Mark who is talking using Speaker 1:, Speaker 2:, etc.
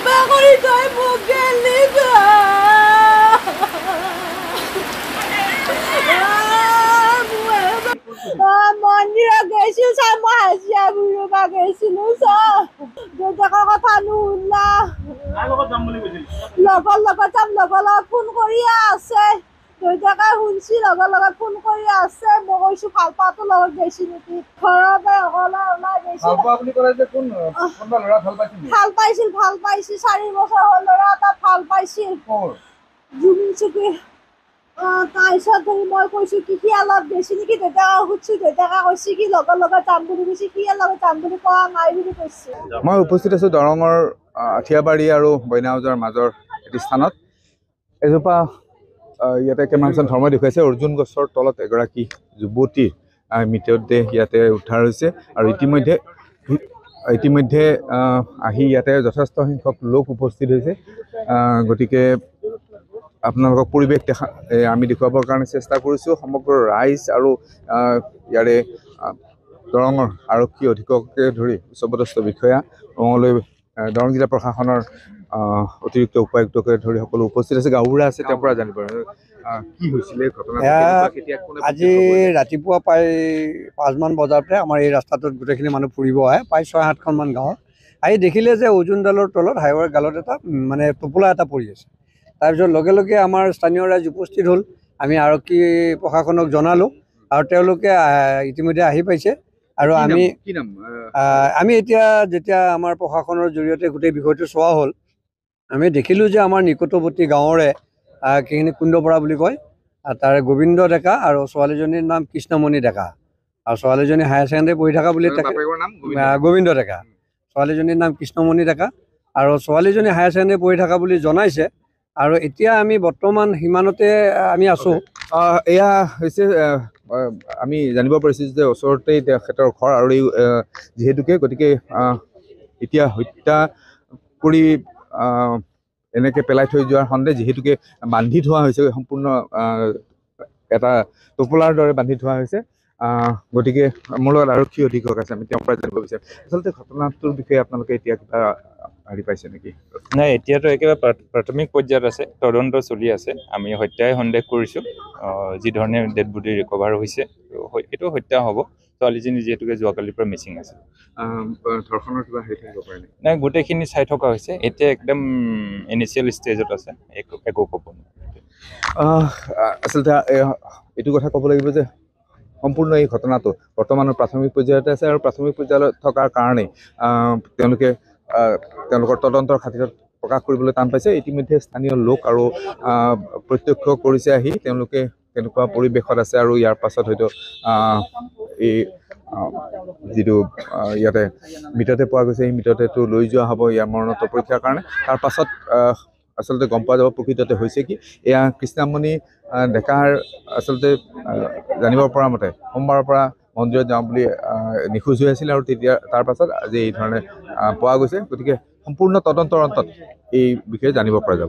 Speaker 1: Bakuri toy mugeli da. Monira gesi sama hasia buru ba gesi nusa. Jaka কথা নুলা। লগত phone কৰি আছে। জকা শুনছি লগত ফোন কৰি আছে। মই কৈছো ভাল পাতো লগত গেছি নেকি। ঘৰতে অকলা ওলাই গেছি।
Speaker 2: ভাল পা বুলি ক'লে যে কোনবা লৰা ভাল পাইছিল?
Speaker 1: ভাল পাইছিল 4 বছৰ হ'ল লৰা এটা ভাল পাইছিল। জুমিন চুকি তাৰপিছত মই কৈছো কি অলপ বেছি নেকি দেউতাক সুধছো দেউতাকে কৈছে কি লগত যাম বুলি কৈছে কি লগত যাম বুলি কোৱা নাই বুলি কৈছে।
Speaker 2: মই উপস্থিত আছো দৰঙৰ আঠিয়াবাৰী আৰু বইনাউজৰ মাজৰ এটি স্থানত। এজোপা ইয়াতে কেমেৰাখন ধৰ্ম দেখুৱাইছে অৰ্জুন গছৰ তলত এগৰাকী যুৱতী মৃতদেহ ইয়াতে উদ্ধাৰ হৈছে আৰু ইতিমধ্যে আহি ইয়াতে যথেষ্ট সংখ্যক লোক উপস্থিত হৈছে। গতিকে আপোনালোকক পৰিৱেশ আমি দেখুৱাবৰ কাৰণে চেষ্টা কৰিছোঁ। সমগ্ৰ ৰাইজ আৰু ইয়াৰে দৰঙৰ আৰক্ষী অধীক্ষকে ধৰি উচ্চপদস্থ বিষয়া দৰং জিলা প্ৰশাসনৰ অতিৰিক্ত উপায়ুক্তকে ধৰি সকলো উপস্থিত আছে। গাঁওবুঢ়া আছে, তেওঁৰ পৰা জানিব কি হৈছিলে ঘটনা।
Speaker 3: আজি ৰাতিপুৱা প্ৰায় 5মান বজাতে আমাৰ এই ৰাস্তাটোত গোটেইখিনি মানুহ ফুৰিব আহে, প্ৰায় 6-7খনমান গাঁৱৰ আহি দেখিলে যে অৰ্জুনডালৰ তলত হাইৱেৰ গালত এটা মানে টোপোলা এটা পৰি আছে। তাৰপিছত লগে লগে আমাৰ স্থানীয় ৰাইজ উপস্থিত হ'ল। আমি আৰক্ষী প্ৰশাসনক জনালোঁ আৰু তেওঁলোকে ইতিমধ্যে আহি পাইছে। আৰু আমি এতিয়া যেতিয়া আমাৰ প্ৰশাসনৰ জৰিয়তে গোটেই বিষয়টো চোৱা হ'ল, আমি দেখিলোঁ যে আমাৰ নিকটৱৰ্তী গাঁৱৰে যিখিনি কুণ্ডপৰা বুলি কয়, তাৰে গোবিন্দ ডেকা আৰু ছোৱালীজনীৰ নাম কৃষ্ণমণি ডেকা আৰু ছোৱালীজনী হায়াৰ ছেকেণ্ডেৰী পঢ়ি থকা বুলি গোবিন্দ ডেকা, ছোৱালীজনীৰ নাম কৃষ্ণমণি ডেকা আৰু ছোৱালীজনী হায়াৰ ছেকেণ্ডেৰী পঢ়ি থকা বুলি জনাইছে। আৰু এতিয়া আমি বৰ্তমান সিমানতে আমি আছোঁ।
Speaker 2: এয়া হৈছে আমি জানিব পাৰিছোঁ যে ওচৰতেই তেখেতৰ ঘৰ আৰু এই যিহেতুকে গতিকে এতিয়া হত্যা কৰি এনেকৈ পেলাই থৈ যোৱাৰ সন্দেহ যিহেতুকে বান্ধি থোৱা হৈছে, সম্পূৰ্ণ এটা টোপোলাৰ দৰে বান্ধি থোৱা হৈছে। গতিকে মোৰ লগত আৰক্ষী অধীক্ষক আছে, আমি তেওঁৰ পৰা জানিব বিচাৰোঁ আচলতে ঘটনাটোৰ বিষয়ে আপোনালোকে এতিয়া কিবা হেৰি পাইছে নেকি?
Speaker 4: নাই, এতিয়াতো একেবাৰে প্ৰাথমিক পৰ্যায়ত আছে, তদন্ত চলি আছে। আমি হত্যাই সন্দেহ কৰিছোঁ। যি ধৰণে ডেড বডি ৰিকভাৰ হৈছে এইটো হত্যা হ'ব। ছোৱালীজনী যিহেতুকে যোৱাকালিৰ পৰা মিচিং আছে।
Speaker 2: ধৰ্ষণৰ কিবা হেৰি থাকিব পাৰে নেকি?
Speaker 4: নাই, গোটেইখিনি চাই থকা হৈছে। এতিয়া একদম ইনিচিয়েল ষ্টেজত আছে, একো ক'ব নোৱাৰে।
Speaker 2: আচলতে এইটো কথা ক'ব লাগিব যে সম্পূৰ্ণ এই ঘটনাটো বৰ্তমানৰ প্ৰাথমিক পৰ্যায়তে আছে আৰু প্ৰাথমিক পৰ্যায়ত থকাৰ কাৰণেই তেওঁলোকৰ তদন্তৰ খাতিৰত প্ৰকাশ কৰিবলৈ টান পাইছে। ইতিমধ্যে স্থানীয় লোক আৰু প্ৰত্যক্ষ কৰিছে আহি তেওঁলোকে কেনেকুৱা পৰিৱেশত আছে আৰু ইয়াৰ পাছত হয়তো এই যিটো ইয়াতে মৃতদেহ পোৱা গৈছে সেই মৃতদেহটো লৈ যোৱা হ'ব ইয়াৰ মৰণোত্তৰ পৰীক্ষাৰ কাৰণে। তাৰ পাছত আচলতে গম পোৱা যাব প্ৰকৃততে হৈছে কি। এয়া কৃষ্ণমণি ডেকাৰ আচলতে জানিব পৰা মতে সোমবাৰৰ পৰা মন্দিৰত যাওঁ বুলি নিখোজ হৈ আছিল আৰু তেতিয়া তাৰ পাছত আজি এই ধৰণে পোৱা গৈছে। গতিকে সম্পূৰ্ণ তদন্তৰ অন্তত এই বিষয়ে জানিব পৰা যাব।